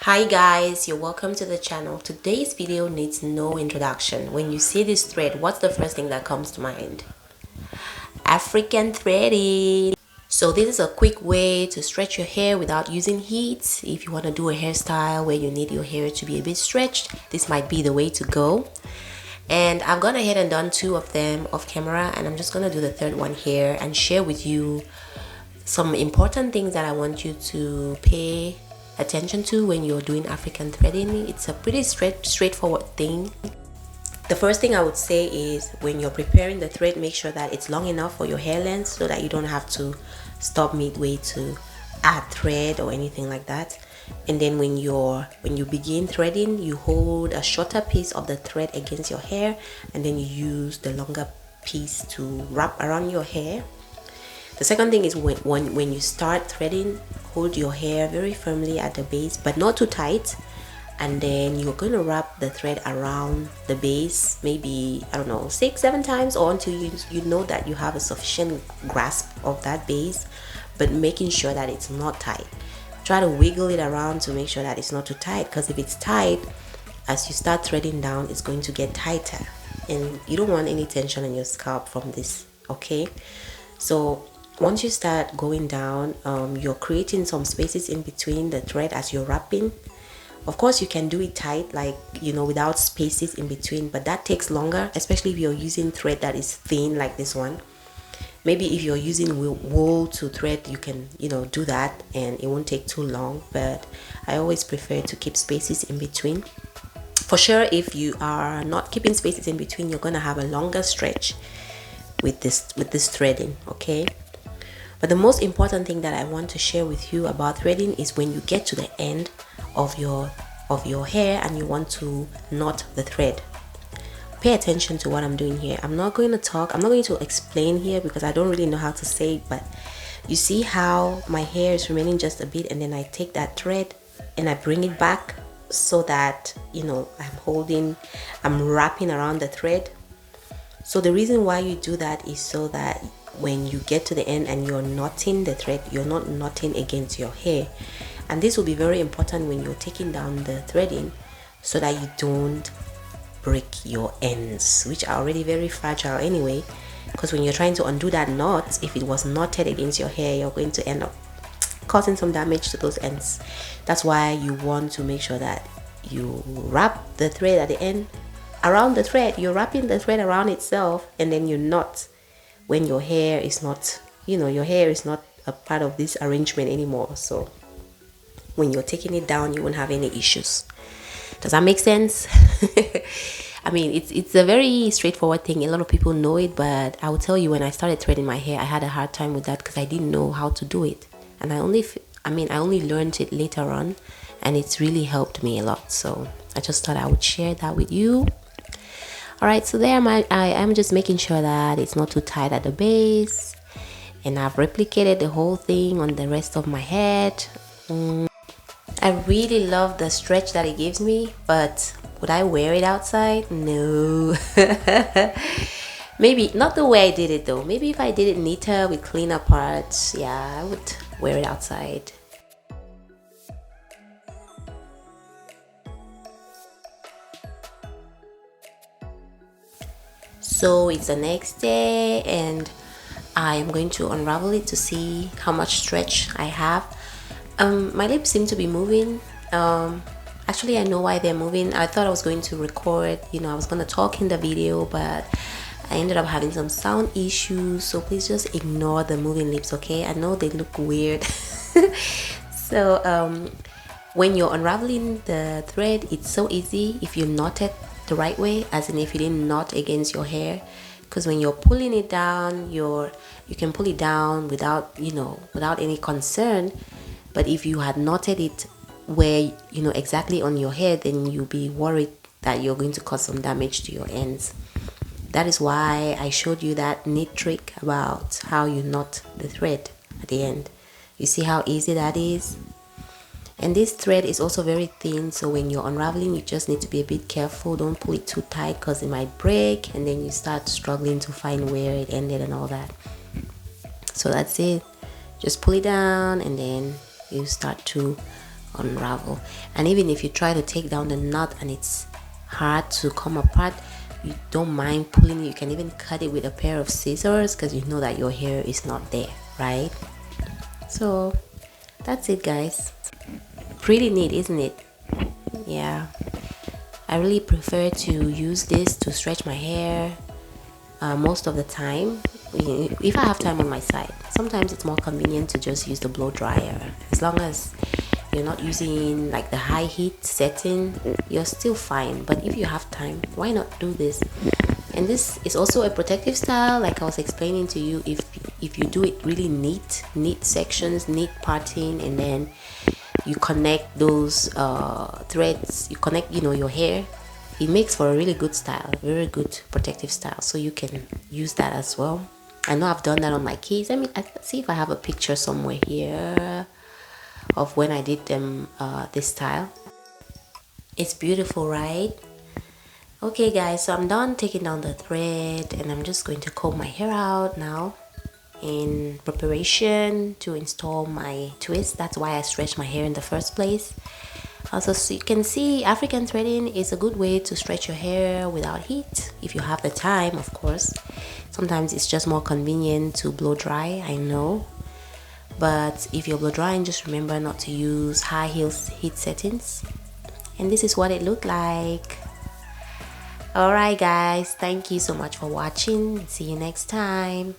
Hi guys, you're welcome to the channel. Today's video needs no introduction. When you see this thread, what's the first thing that comes to mind? African threading. So this is a quick way to stretch your hair without using heat. If you want to do a hairstyle where you need your hair to be a bit stretched, this might be the way to go. And I've gone ahead and done two of them off camera, and I'm just gonna do the third one here and share with you some important things that I want you to pay attention to when you're doing African threading. It's a pretty straightforward thing. The first thing I would say is when you're preparing the thread, make sure that it's long enough for your hair length so that you don't have to stop midway to add thread or anything like that. And then when you begin threading, you hold a shorter piece of the thread against your hair, and then you use the longer piece to wrap around your hair. The second thing is when you start threading, hold your hair very firmly at the base, but not too tight. And then you're going to wrap the thread around the base, maybe, I don't know, 6-7 times, or until you know that you have a sufficient grasp of that base, but making sure that it's not tight. Try to wiggle it around to make sure that it's not too tight, because if it's tight, as you start threading down, it's going to get tighter, and you don't want any tension on your scalp from this, okay? So once you start going down, you're creating some spaces in between the thread as you're wrapping. Of course, you can do it tight, like, you know, without spaces in between, but that takes longer, especially if you're using thread that is thin like this one. Maybe if you're using wool to thread, you can, you know, do that and it won't take too long, but I always prefer to keep spaces in between. For sure, if you are not keeping spaces in between, you're going to have a longer stretch with this threading, okay? But the most important thing that I want to share with you about threading is when you get to the end of your hair and you want to knot the thread. Pay attention to what I'm doing here. I'm not going to explain here because I don't really know how to say it, but you see how my hair is remaining just a bit, and then I take that thread and I bring it back so that, you know, I'm wrapping around the thread. So the reason why you do that is so that when you get to the end and you're knotting the thread, you're not knotting against your hair. And this will be very important when you're taking down the threading, so that you don't break your ends, which are already very fragile anyway, because when you're trying to undo that knot, if it was knotted against your hair, you're going to end up causing some damage to those ends. That's why you want to make sure that you wrap the thread at the end around the thread. You're wrapping the thread around itself, and then you knot when your hair is not, you know, your hair is not a part of this arrangement anymore. So when you're taking it down, you won't have any issues. Does that make sense? I mean, it's a very straightforward thing. A lot of people know it, but I will tell you, when I started threading my hair, I had a hard time with that because I didn't know how to do it. And I only learned it later on, and it's really helped me a lot. So I just thought I would share that with you. All right, so there I am just making sure that it's not too tight at the base, and I've replicated the whole thing on the rest of my head. I really love the stretch that it gives me, but would I wear it outside? No. Maybe not the way I did it though. Maybe if I did it neater with cleaner parts, yeah, I would wear it outside. So it's the next day, and I am going to unravel it to see how much stretch I have. My lips seem to be moving. Actually, I know why they're moving. I thought I was going to record, you know, I was going to talk in the video, but I ended up having some sound issues, so please just ignore the moving lips, okay? I know they look weird. So when you're unraveling the thread, it's so easy if you knot it the right way, as in if you didn't knot against your hair, because when you're pulling it down, you can pull it down without, you know, without any concern. But if you had knotted it where, you know, exactly on your hair, then you'll be worried that you're going to cause some damage to your ends. That is why I showed you that neat trick about how you knot the thread at the end. You see how easy that is? And this thread is also very thin, so when you're unraveling, you just need to be a bit careful. Don't pull it too tight because it might break, and then you start struggling to find where it ended and all that. So that's it. Just pull it down, and then you start to unravel. And even if you try to take down the knot and it's hard to come apart, you don't mind pulling it. You can even cut it with a pair of scissors because you know that your hair is not there, right? So that's it, guys. Pretty neat, isn't it? Yeah, I really prefer to use this to stretch my hair most of the time. If I have time on my side, sometimes it's more convenient to just use the blow dryer. As long as you're not using like the high heat setting, you're still fine. But if you have time, why not do this? And this is also a protective style, like I was explaining to you. If you do it really neat sections, neat parting, and then you connect those threads, you connect your hair, it makes for a really good style, very good protective style. So you can use that as well. I know I've done that on my kids. Let's see if I have a picture somewhere here of when I did them this style. It's beautiful, right? Okay guys, so I'm done taking down the thread and I'm just going to comb my hair out now in preparation to install my twist. That's why I stretched my hair in the first place. Also, so you can see, African threading is a good way to stretch your hair without heat, if you have the time, of course. Sometimes it's just more convenient to blow dry, I know. But if you're blow drying, just remember not to use high heat settings. And this is what it looked like. Alright guys, thank you so much for watching. See you next time.